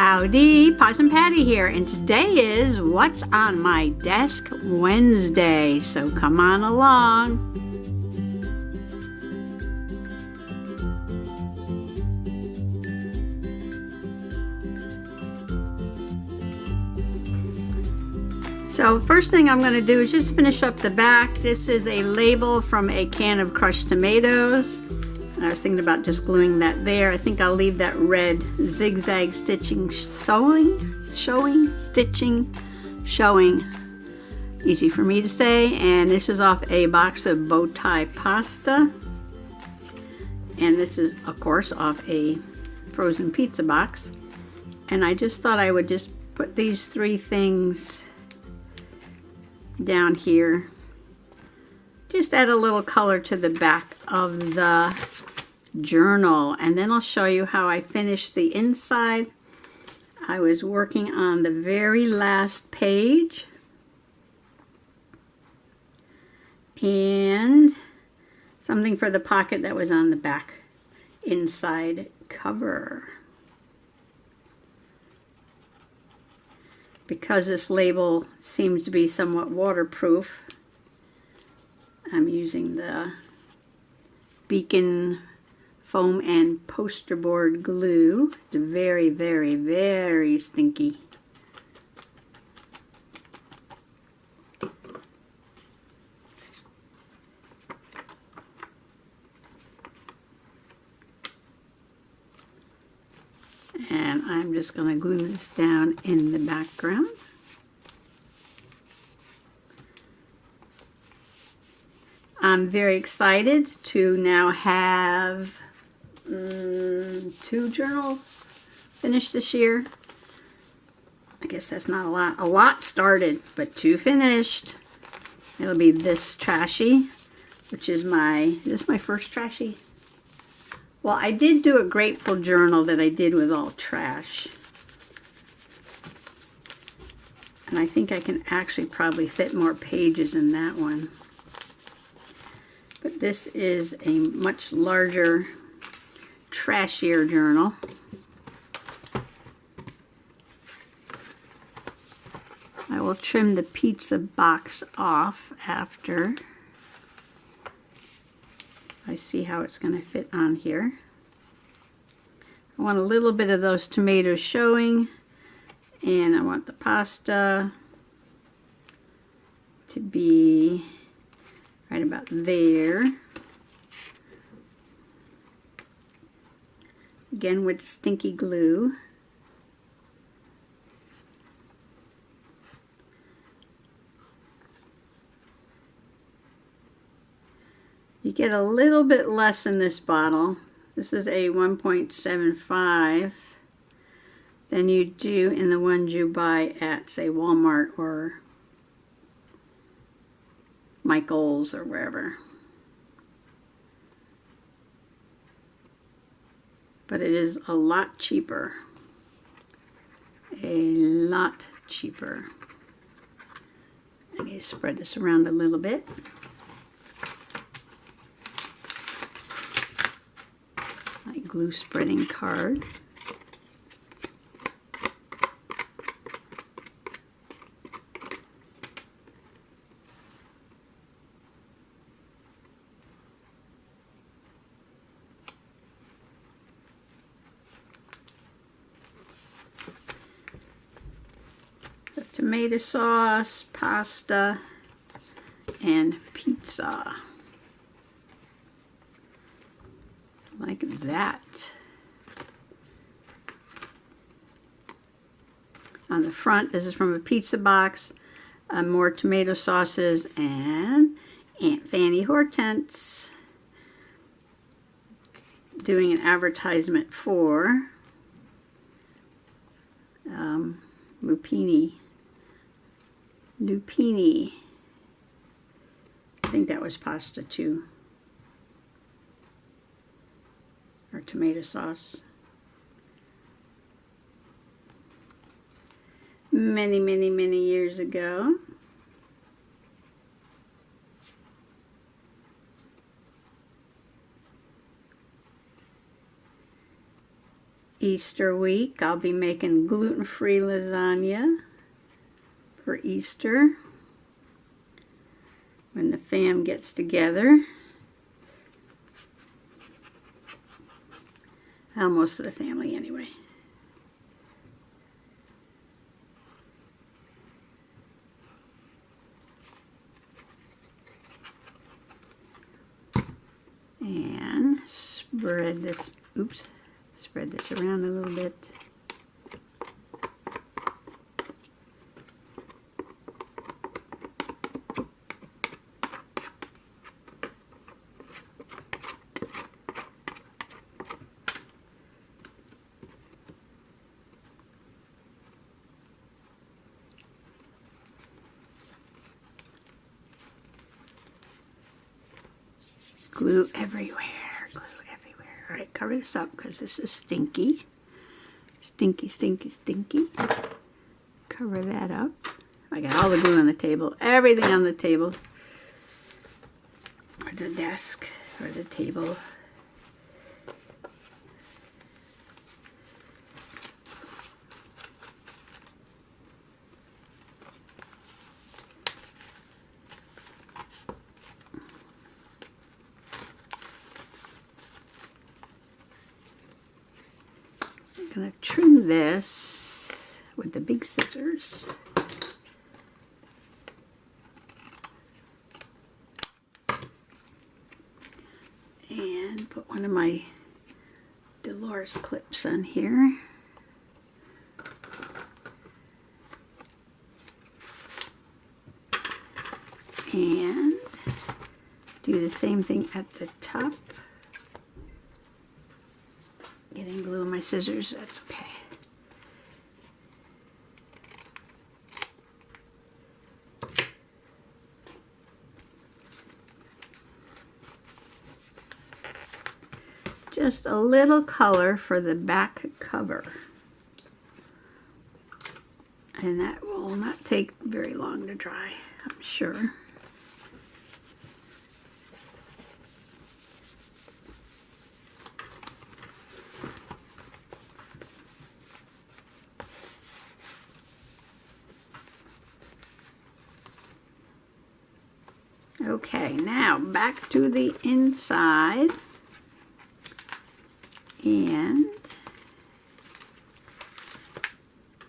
Howdy, Possum Patty here, and today is What's on My Desk Wednesday, so come on along. So first thing I'm going to do is just finish up the back. This is a label from a can of crushed tomatoes. And I was thinking about just gluing that there. I think I'll leave that red zigzag stitching showing. Easy for me to say. And this is off a box of bow tie pasta. And this is, of course, off a frozen pizza box. And I just thought I would just put these three things down here. Just add a little color to the back of the journal, and then I'll show you how I finished the inside. I was working on the very last page and something for the pocket that was on the back inside cover. Because this label seems to be somewhat waterproof, I'm using the Beacon foam and poster board glue. It's very, very, very stinky. And I'm just going to glue this down in the background. I'm very excited to now have 2 journals finished this year. I guess that's not a lot. A lot started, but 2 finished. It'll be this trashy, which is is this my first trashy? Well, I did do a grateful journal that I did with all trash. And I think I can actually probably fit more pages in that one. But this is a much larger, trashier journal. I will trim the pizza box off after I see how it's going to fit on here. I want a little bit of those tomatoes showing, and I want the pasta to be right about there. Again with stinky glue. You get a little bit less in this bottle. This is a 1.75 than you do in the ones you buy at, say, Walmart or Michael's or wherever. But it is a lot cheaper. A lot cheaper. I need to spread this around a little bit. My glue spreading card. Tomato sauce, pasta, and pizza. Like that. On the front, this is from a pizza box. More tomato sauces and Aunt Fanny Hortense doing an advertisement for Lupini. I think that was pasta too. Or tomato sauce. Many, many, many years ago. Easter week. I'll be making gluten-free lasagna for Easter when the fam gets together. Well, most of the family anyway. And spread this, spread this around a little bit. Glue everywhere, glue everywhere. All right, cover this up because this is stinky. Stinky, stinky, stinky. Cover that up. I got all the glue on the table, everything on the table. Or the desk, or the table. I'm going to trim this with the big scissors. And put one of my Dolores clips on here. And do the same thing at the top. Getting glue on my scissors, that's okay. Just a little color for the back cover. And that will not take very long to dry, I'm sure. Okay, now back to the inside, and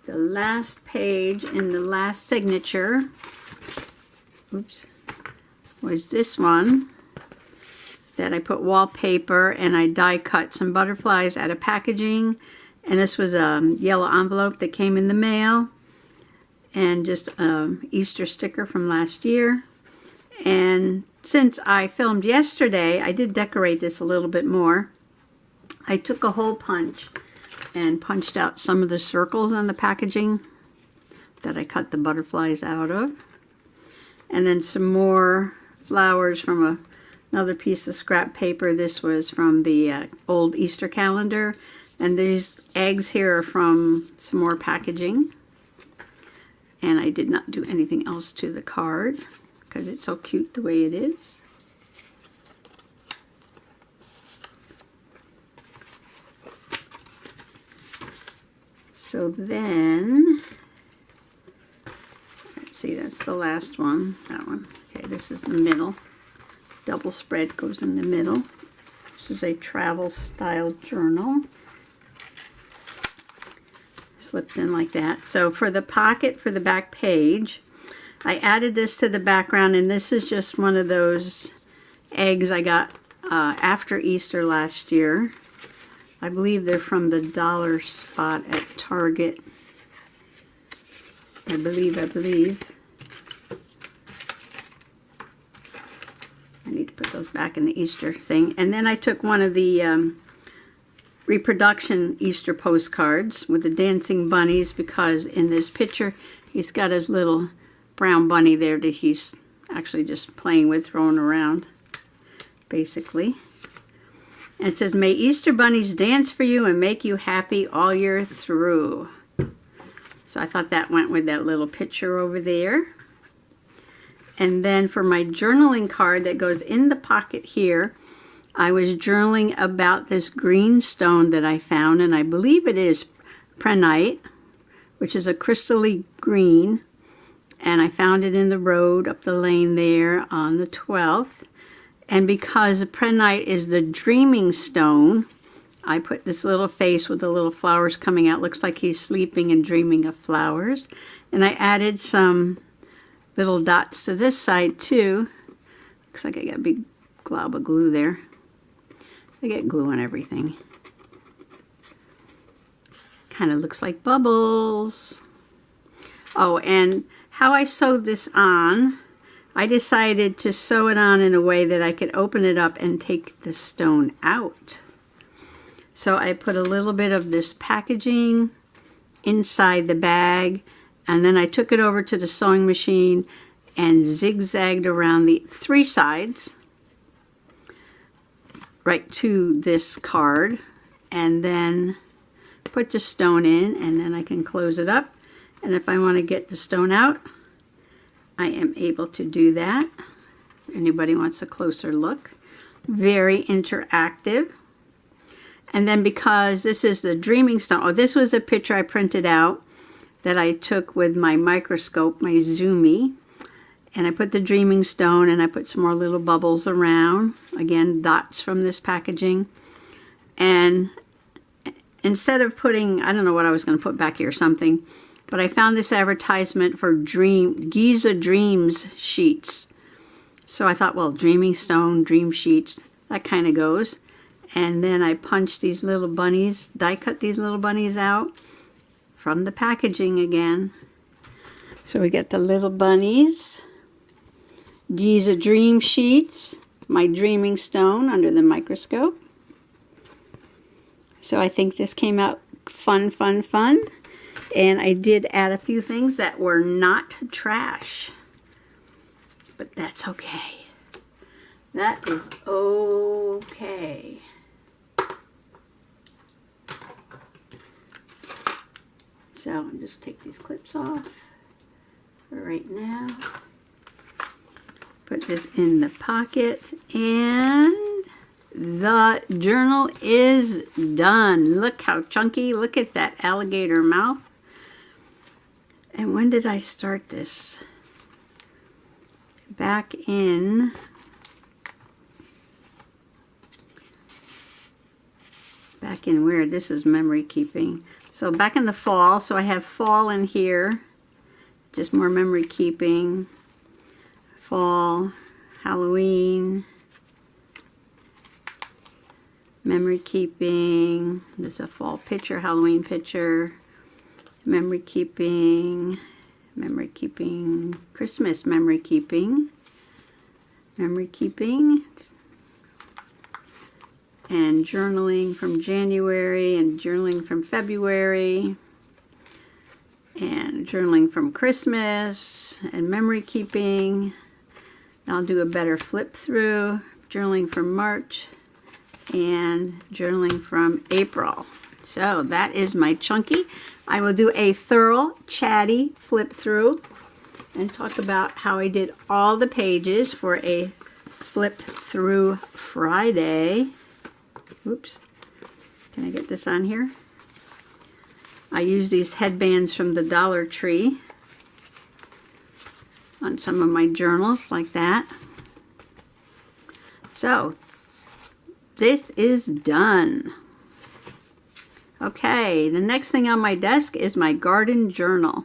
the last page in the last signature, was this one that I put wallpaper and I die cut some butterflies out of packaging, and this was a yellow envelope that came in the mail, and just an Easter sticker from last year. And since I filmed yesterday, I did decorate this a little bit more. I took a hole punch and punched out some of the circles on the packaging that I cut the butterflies out of. And then some more flowers from another piece of scrap paper. This was from the old Easter calendar. And these eggs here are from some more packaging. And I did not do anything else to the card, because it's so cute the way it is. So then, let's see, that's the last one, that one. Okay, this is the middle. Double spread goes in the middle. This is a travel style journal. Slips in like that. So for the pocket for the back page, I added this to the background, and this is just one of those eggs I got after Easter last year. I believe they're from the dollar spot at Target. I believe. I need to put those back in the Easter thing. And then I took one of the reproduction Easter postcards with the dancing bunnies, because in this picture he's got his little brown bunny there that he's actually just playing with, throwing around, basically. And it says, "May Easter bunnies dance for you and make you happy all year through." So I thought that went with that little picture over there. And then for my journaling card that goes in the pocket here, I was journaling about this green stone that I found, and I believe it is prehnite, which is a crystally green, and I found it in the road up the lane there on the 12th. And because prehnite is the dreaming stone, I put this little face with the little flowers coming out. Looks like he's sleeping and dreaming of flowers. And I added some little dots to this side too. Looks like I got a big glob of glue there. I get glue on everything. Kind of looks like bubbles. Oh, and how I sewed this on, I decided to sew it on in a way that I could open it up and take the stone out. So I put a little bit of this packaging inside the bag, and then I took it over to the sewing machine and zigzagged around the 3 sides right to this card, and then put the stone in, and then I can close it up. And if I want to get the stone out, I am able to do that. If anybody wants a closer look. Very interactive. And then because this is the dreaming stone, oh, this was a picture I printed out that I took with my microscope, my Zoomy. And I put the dreaming stone, and I put some more little bubbles around. Again, dots from this packaging. And instead of putting, I don't know what I was going to put back here, something, but I found this advertisement for Giza Dreams sheets. So I thought, well, dreaming stone, dream sheets, that kind of goes. And then I punched these little bunnies, die cut these little bunnies out from the packaging again. So we get the little bunnies, Giza Dream sheets, my dreaming stone under the microscope. So I think this came out fun, fun, fun. And I did add a few things that were not trash. But that's okay. That is okay. So I'll just take these clips off for right now. Put this in the pocket, and the journal is done. Look how chunky. Look at that alligator mouth. And when did I start this? Back in where? This is memory keeping. So back in the fall. So I have fall in here. Just more memory keeping. Fall, Halloween, memory keeping. This is a fall picture, Halloween picture. Memory keeping, Christmas memory keeping, and journaling from January, and journaling from February, and journaling from Christmas, and memory keeping. I'll do a better flip through, journaling from March, and journaling from April. So that is my chunky. I will do a thorough, chatty flip through and talk about how I did all the pages for a flip through Friday. Oops. Can I get this on here? I use these headbands from the Dollar Tree on some of my journals like that. So this is done. Okay, the next thing on my desk is my garden journal.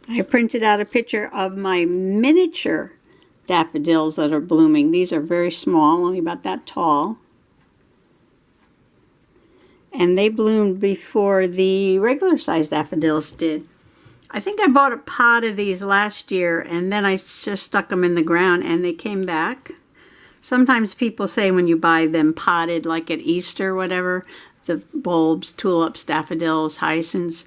I printed out a picture of my miniature daffodils that are blooming. These are very small, only about that tall. And they bloomed before the regular sized daffodils did. I think I bought a pot of these last year, and then I just stuck them in the ground and they came back. Sometimes people say when you buy them potted, like at Easter or whatever, the bulbs, tulips, daffodils, hyacinths,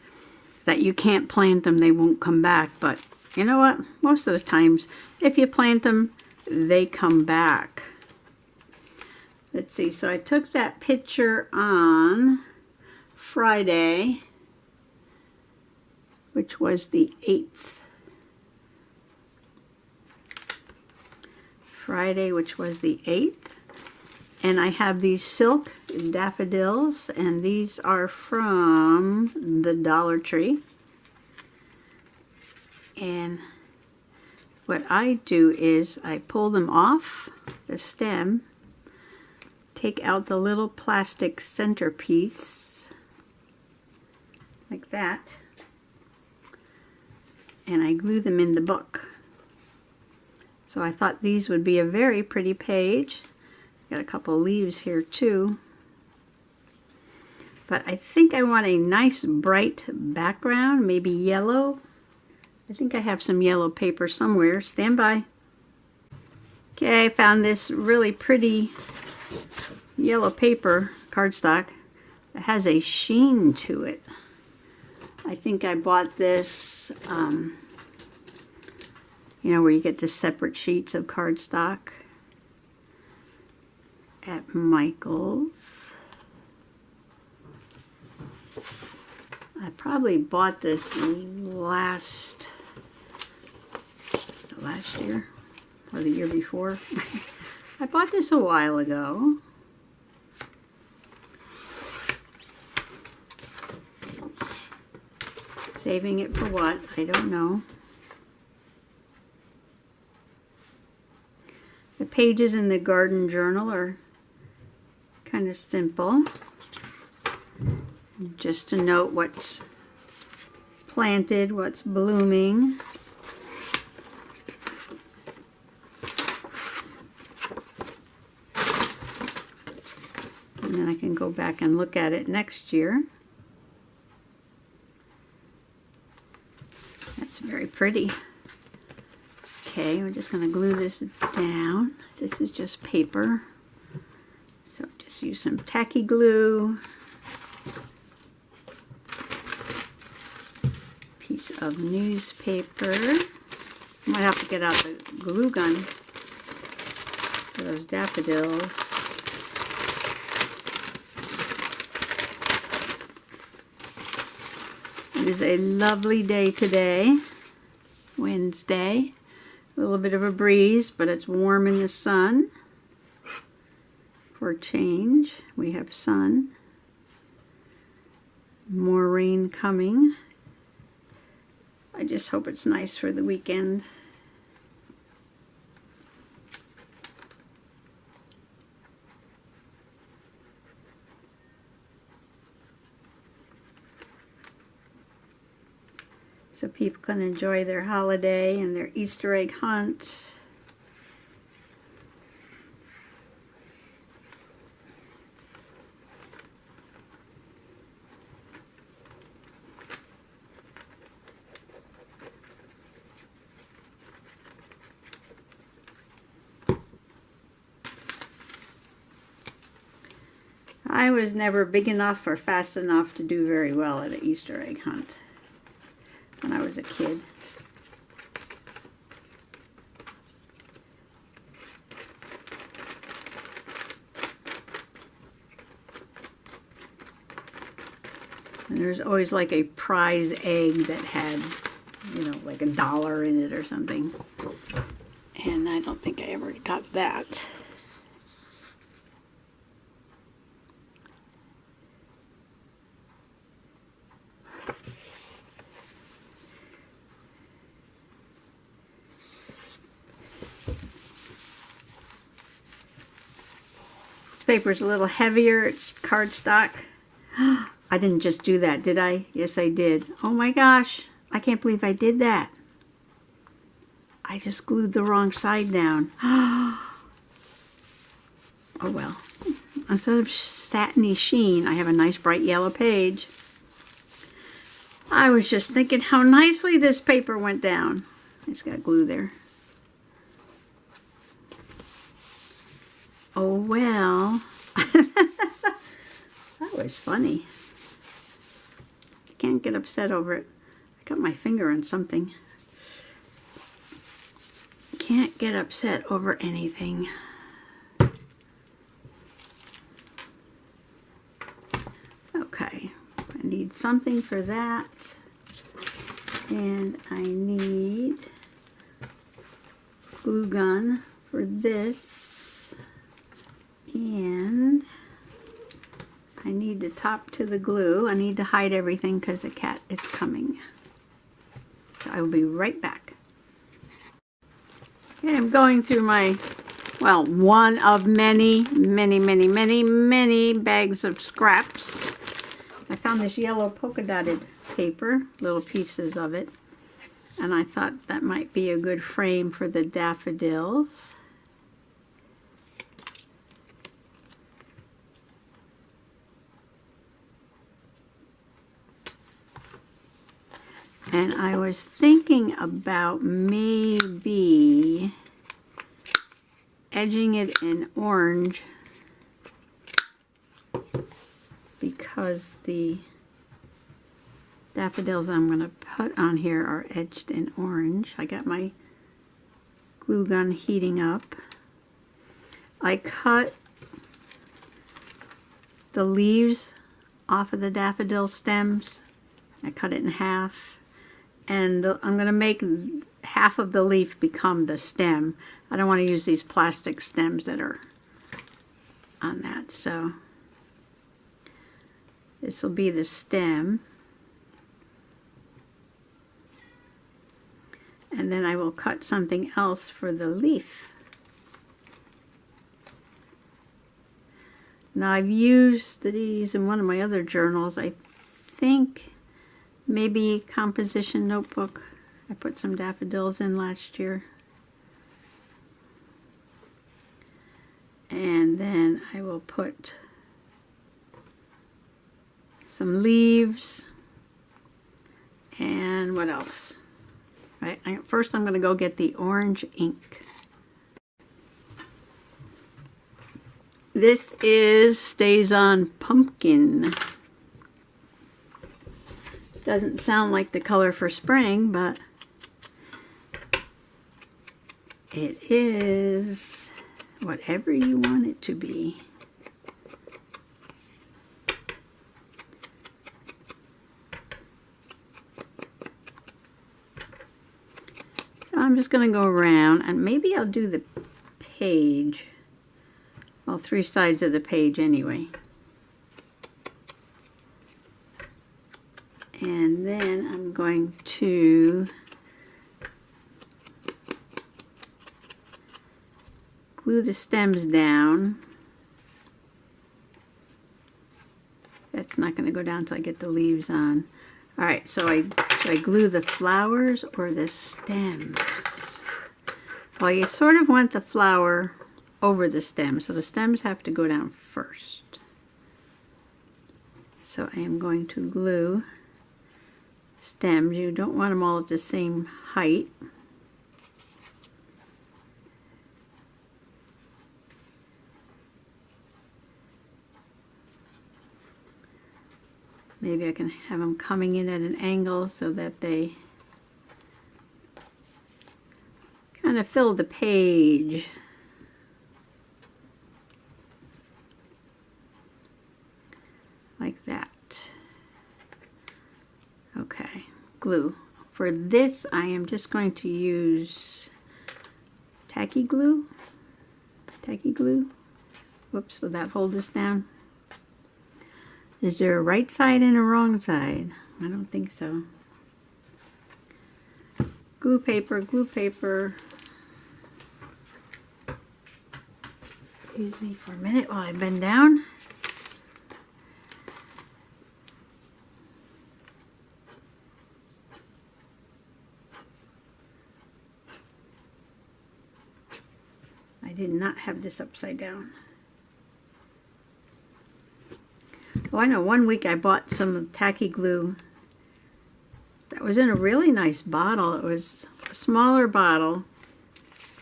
that you can't plant them, they won't come back. But you know what? Most of the times, if you plant them, they come back. Let's see, so I took that picture on Friday, which was the 8th. Friday, which was the 8th. And I have these silk daffodils, and these are from the Dollar Tree. And what I do is I pull them off the stem, take out the little plastic centerpiece, like that, and I glue them in the book. So I thought these would be a very pretty page. Got a couple leaves here too. But I think I want a nice bright background, maybe yellow. I think I have some yellow paper somewhere. Stand by. Okay, I found this really pretty yellow paper cardstock. It has a sheen to it. I think I bought this, you know, where you get the separate sheets of cardstock at Michael's. I probably bought this last year or the year before. I bought this a while ago. Saving it for what? I don't know. The pages in the garden journal are kind of simple. Just to note what's planted, what's blooming. And then I can go back and look at it next year. That's very pretty. Okay, we're just going to glue this down. This is just paper. So just use some tacky glue. Piece of newspaper. I might have to get out the glue gun for those daffodils. It is a lovely day today, Wednesday. A little bit of a breeze, but it's warm in the sun. For a change, we have sun. More rain coming. I just hope it's nice for the weekend. So people can enjoy their holiday and their Easter egg hunt. I was never big enough or fast enough to do very well at an Easter egg hunt when I was a kid. And there's always like a prize egg that had, you know, like $1 in it or something. And I don't think I ever got that. This paper is a little heavier. It's cardstock. I didn't just do that, did I? Yes, I did. Oh my gosh. I can't believe I did that. I just glued the wrong side down. Oh well. Instead of satiny sheen, I have a nice bright yellow page. I was just thinking how nicely this paper went down. I just got glue there. Oh well. That was funny. I can't get upset over it. I got my finger on something. Can't get upset over anything. Okay, I need something for that. And I need glue gun for this, and I need to top to the glue. I need to hide everything because the cat is coming. So I will be right back. Okay, I'm going through my, well, one of many bags of scraps. I found this yellow polka dotted paper, little pieces of it, and I thought that might be a good frame for the daffodils. And I was thinking about maybe edging it in orange because the daffodils I'm going to put on here are edged in orange. I got my glue gun heating up. I cut the leaves off of the daffodil stems. I cut it in half. And I'm going to make half of the leaf become the stem. I don't want to use these plastic stems that are on that. So this will be the stem. And then I will cut something else for the leaf. Now I've used these in one of my other journals. I think maybe composition notebook. I put some daffodils in last year. And then I will put some leaves. And what else? Right. First I'm going to go get the orange ink. This is Stays On Pumpkin. Doesn't sound like the color for spring, but it is whatever you want it to be. So I'm just going to go around, and maybe I'll do the page, well, 3 sides of the page anyway. And then I'm going to glue the stems down. That's not going to go down until I get the leaves on. Alright, so I glue the flowers or the stems? Well, you sort of want the flower over the stem, so the stems have to go down first. So I am going to glue stems. You don't want them all at the same height. Maybe I can have them coming in at an angle so that they kind of fill the page. Like that. Okay, glue. For this, I am just going to use tacky glue. Tacky glue. Whoops, will that hold this down? Is there a right side and a wrong side? I don't think so. Glue paper, glue paper. Excuse me for a minute while I bend down. I did not have this upside down. Oh, I know, one week I bought some tacky glue that was in a really nice bottle. It was a smaller bottle,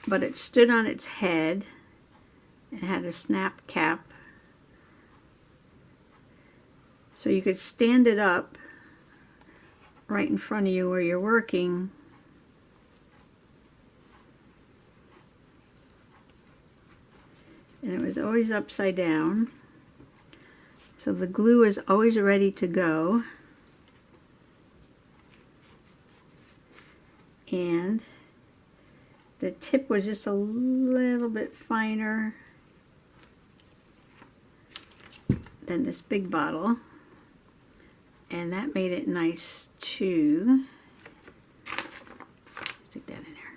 but it stood on its head. It had a snap cap. So you could stand it up right in front of you where you're working. And it was always upside down. So the glue is always ready to go. And The tip was just a little bit finer than this big bottle, and that made it nice too. Stick that in there.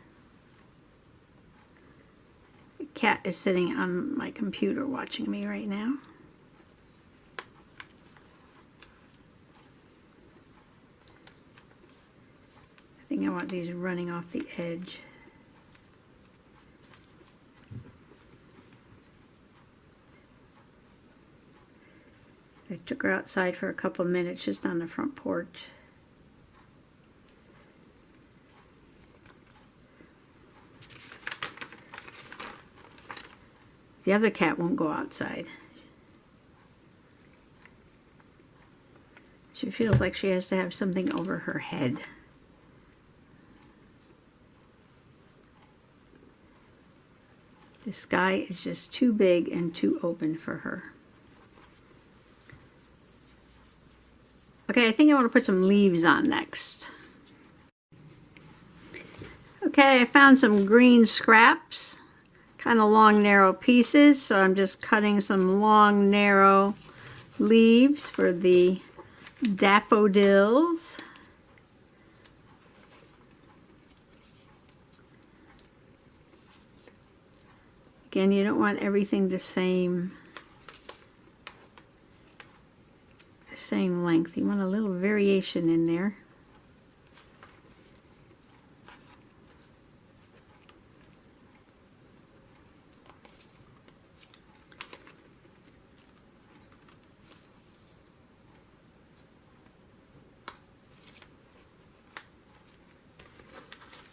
The cat is sitting on my computer watching me right now. I think I want these running off the edge. I took her outside for a couple of minutes just on the front porch. The other cat won't go outside. She feels like she has to have something over her head. The sky is just too big and too open for her. Okay, I think I want to put some leaves on next. Okay, I found some green scraps, kind of long, narrow pieces, so I'm just cutting some long, narrow leaves for the daffodils. Again, you don't want everything the same length. You want a little variation in there.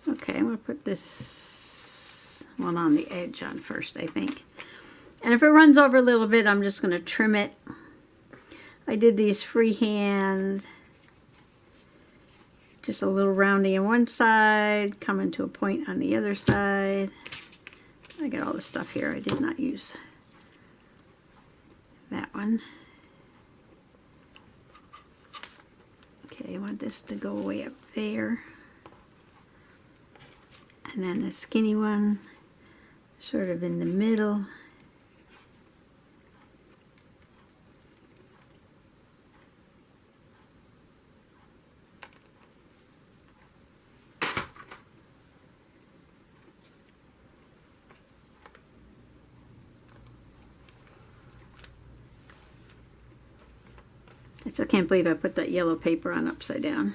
Okay, I'm going to put this one on the edge on first, I think. And if it runs over a little bit, I'm just going to trim it. I did these freehand, just a little rounding on one side, coming to a point on the other side. I got all the stuff here. I did not use that one. Okay, I want this to go way up there. And then the skinny one, sort of in the middle. I still can't believe I put that yellow paper on upside down.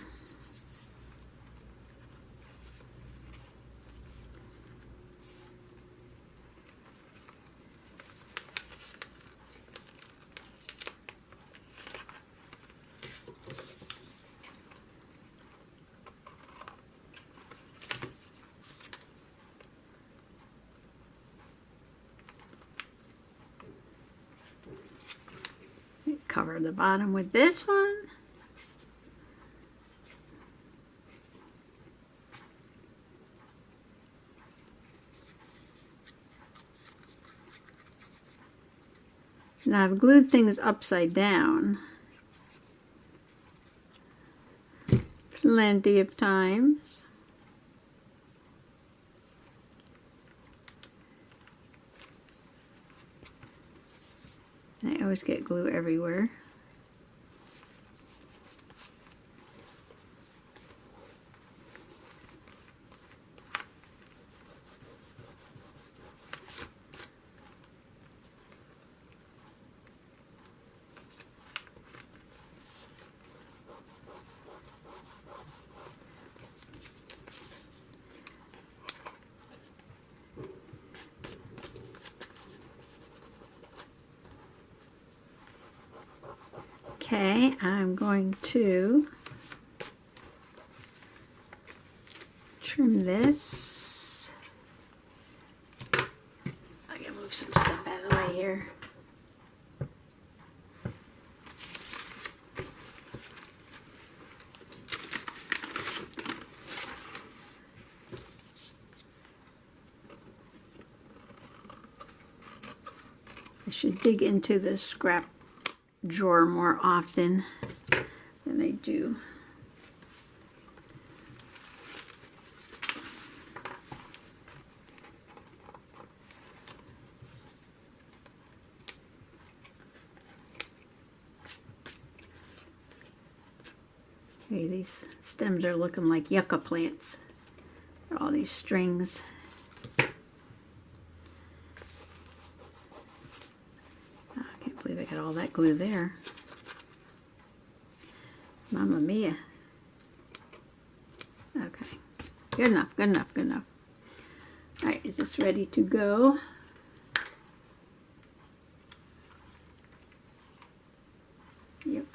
Cover the bottom with this one. Now I've glued things upside down plenty of times. I always get glue everywhere. Okay, I'm going to trim this. I gotta move some stuff out of the way here. I should dig into the scrap drawer more often than I do. Okay, these stems are looking like yucca plants. All these strings. Oh, I can't believe I got all that glue there. Mamma mia. Okay, good enough, good enough, good enough. All right, is this ready to go? Yep.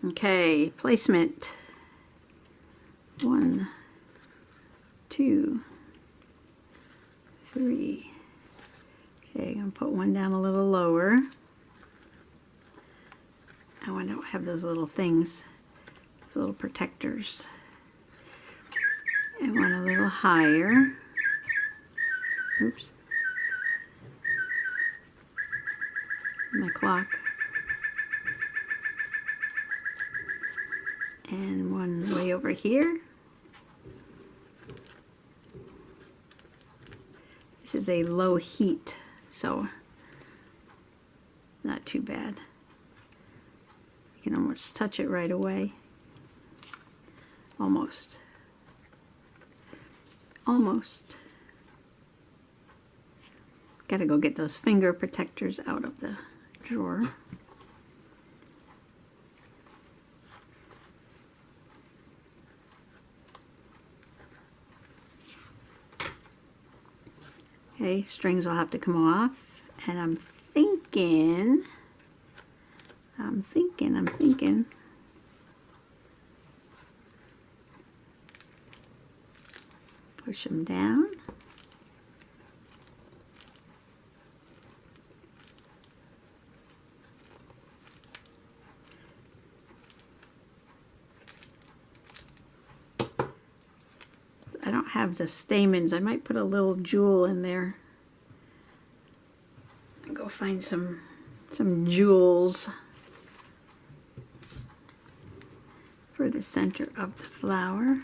Okay, placement. 1, 2, 3. Okay, I'm gonna put one down a little lower. I want to have those little things, those little protectors. And one a little higher. Oops. My clock. And one way over here. This is a low heat, so not too bad. You can almost touch it right away. Almost. Almost. Gotta go get those finger protectors out of the drawer. Okay, strings will have to come off, and I'm thinking, push them down. I don't have the stamens. I might put a little jewel in there. Go find some jewels for the center of the flower.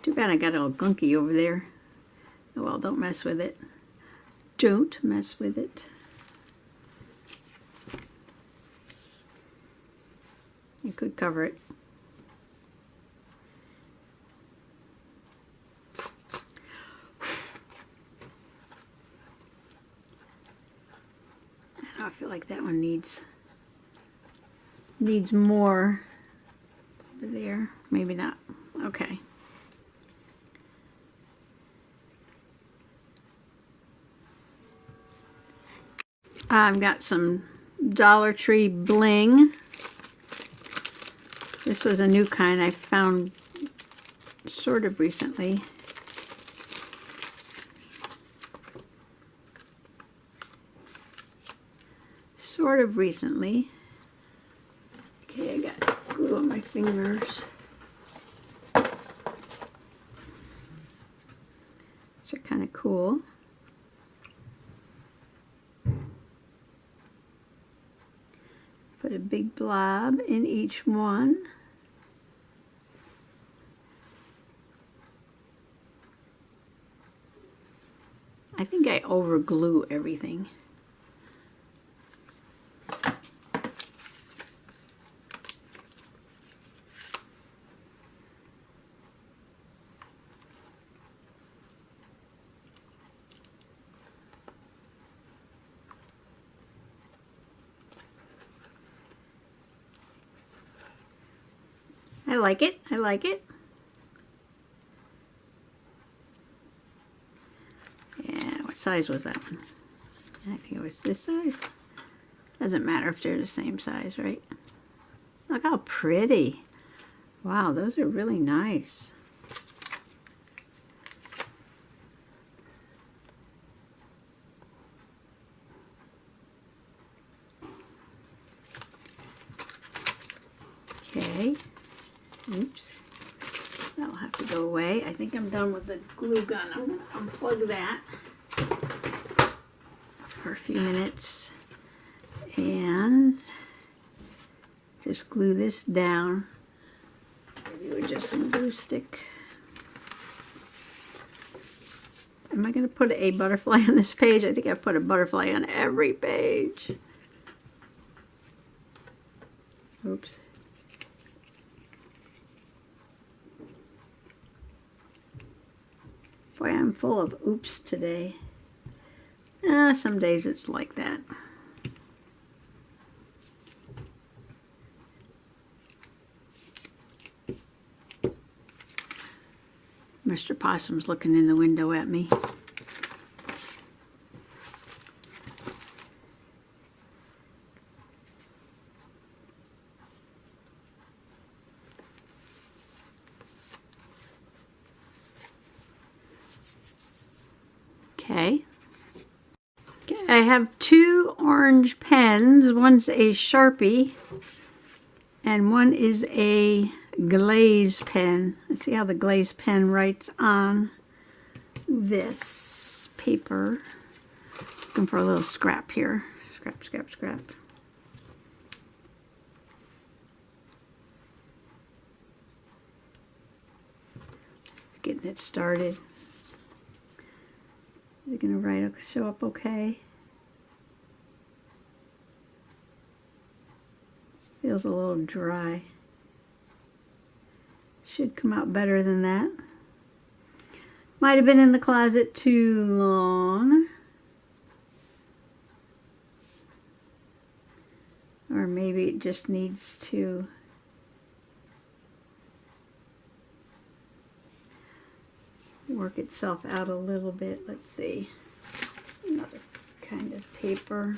Too bad I got it all gunky over there. Oh well, don't mess with it. Don't mess with it. You could cover it. I feel like that one needs more over there. Maybe not. Okay. I've got some Dollar Tree Bling. This was a new kind I found sort of recently. Okay, I got glue on my fingers. These are kind of cool. Put a big blob in each one. I think I over glue everything. I like it. I like it. Yeah, what size was that one? I think it was this size. Doesn't matter if they're the same size, right? Look how pretty. Wow, those are really nice. Okay. Oops. That'll have to go away. I think I'm done with the glue gun. I'm going to unplug that for a few minutes and just glue this down. Maybe with just some glue stick. Am I going to put a butterfly on this page? I think I've put a butterfly on every page. Oops. Boy, I'm full of oops today. Some days it's like that. Mr. Possum's looking in the window at me. Okay. I have two orange pens. One's a Sharpie and one is a glaze pen. Let's see how the glaze pen writes on this paper. Looking for a little scrap here. Scrap, scrap, scrap. Getting it started. Is it going to show up okay? Feels a little dry. Should come out better than that. Might have been in the closet too long. Or maybe it just needs to work itself out a little bit. Let's see. Another kind of paper.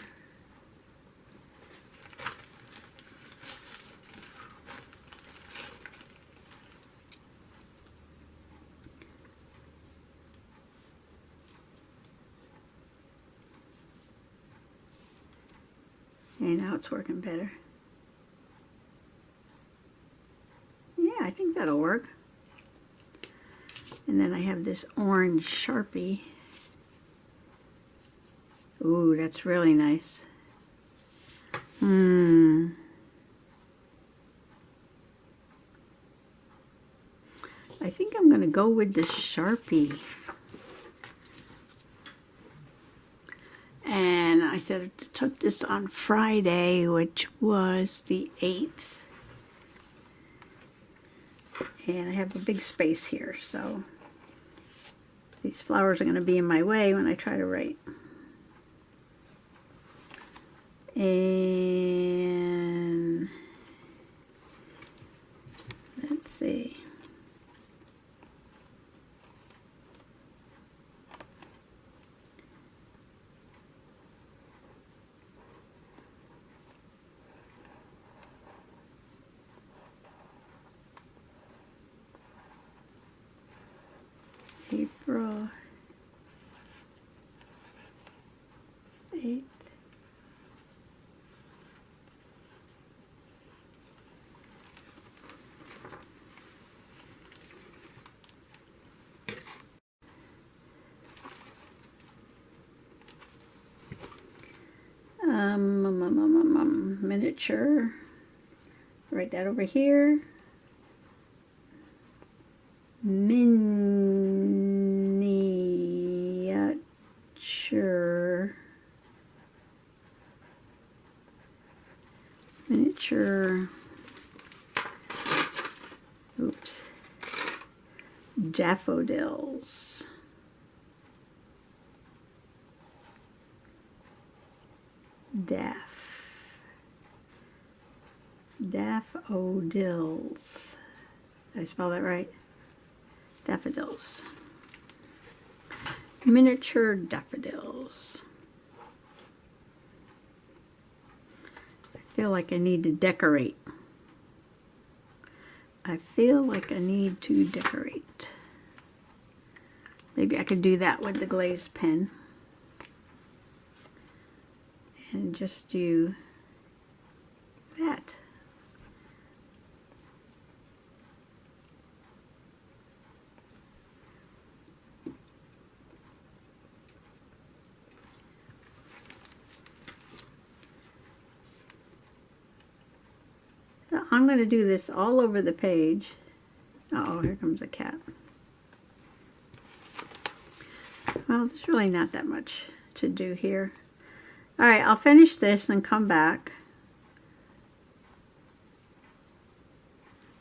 Okay, now it's working better. Yeah, I think that'll work. And then I have this orange Sharpie. Ooh, that's really nice. I think I'm going to go with the Sharpie. And I said I took this on Friday, which was the 8th. And I have a big space here, so these flowers are going to be in my way when I try to write. And let's see. April 8th. Miniature. Write that over here. Miniature. Oops. Daffodils. Daffodils. Did I spell that right? Daffodils. Miniature daffodils. I feel like I need to decorate. Maybe I could do that with the glazed pen. And just do that. So I'm going to do this all over the page. Uh-oh, here comes a cat. well, there's really not that much to do here. All right, I'll finish this and come back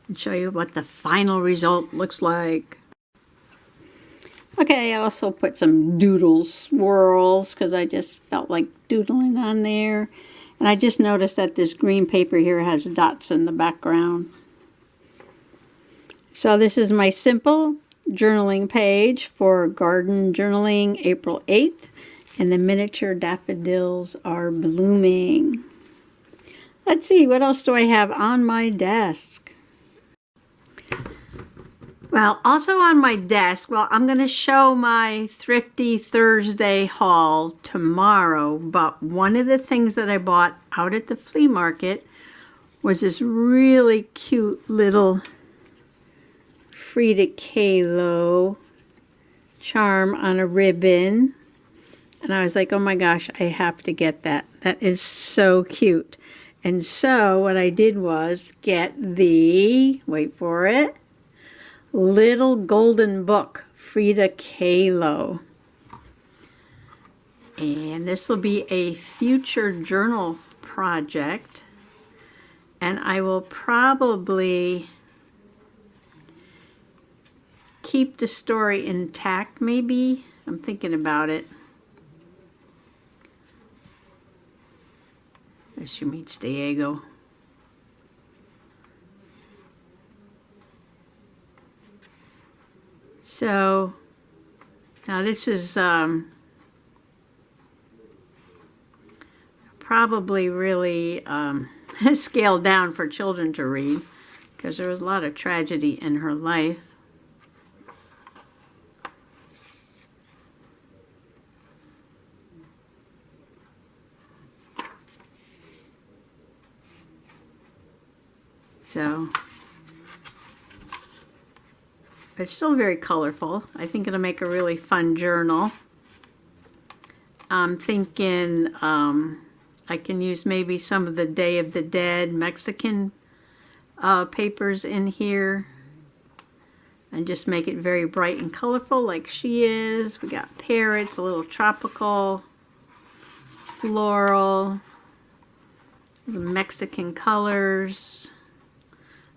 and show you what the final result looks like. Okay, I also put some doodle swirls because I just felt like doodling on there. And I just noticed that this green paper here has dots in the background. So this is my simple journaling page for garden journaling, April 8th. And the miniature daffodils are blooming. Let's see, what else do I have on my desk? Well, also on my desk, well, I'm going to show my Thrifty Thursday haul tomorrow, but one of the things that I bought out at the flea market was this really cute little Frida Kahlo charm on a ribbon. And I was like, oh my gosh, I have to get that. That is so cute. And so what I did was get the, wait for it, Little Golden Book, Frida Kahlo. And this will be a future journal project. And I will probably keep the story intact, maybe. I'm thinking about it. There she meets Diego. So, now this is probably really scaled down for children to read because there was a lot of tragedy in her life. So, it's still very colorful. I think it'll make a really fun journal. I'm thinking I can use maybe some of the Day of the Dead Mexican papers in here and just make it very bright and colorful like she is. We got parrots, a little tropical, floral, the Mexican colors.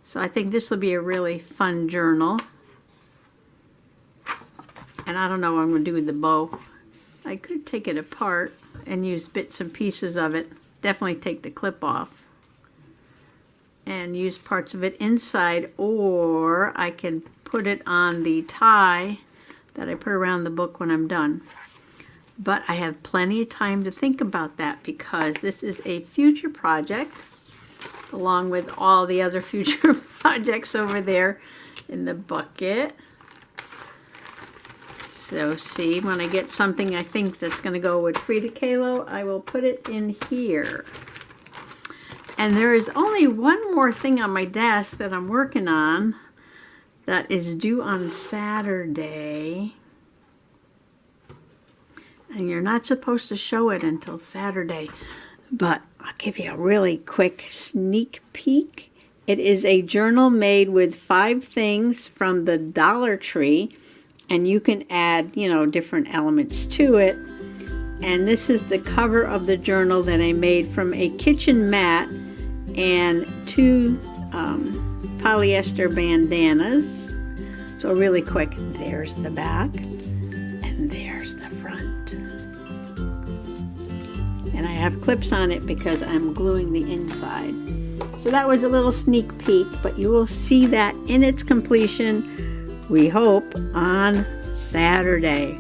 So I think this will be a really fun journal. And I don't know what I'm going to do with the bow. I could take it apart and use bits and pieces of it. Definitely take the clip off. And use parts of it inside. Or I can put it on the tie that I put around the book when I'm done. But I have plenty of time to think about that because this is a future project, along with all the other future projects over there in the bucket. So see, when I get something I think that's going to go with Frida Kahlo, I will put it in here. And there is only one more thing on my desk that I'm working on that is due on Saturday. And you're not supposed to show it until Saturday, but I'll give you a really quick sneak peek. It is a journal made with 5 things from the Dollar Tree, and you can add, you know, different elements to it. And this is the cover of the journal that I made from a kitchen mat and 2 polyester bandanas. So really quick, there's the back and there's the front. And I have clips on it because I'm gluing the inside. So that was a little sneak peek, but you will see that in its completion, we hope, on Saturday.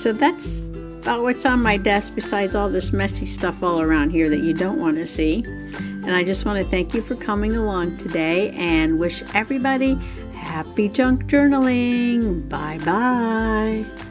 So that's about what's on my desk besides all this messy stuff all around here that you don't want to see. And I just want to thank you for coming along today and wish everybody happy junk journaling. Bye-bye.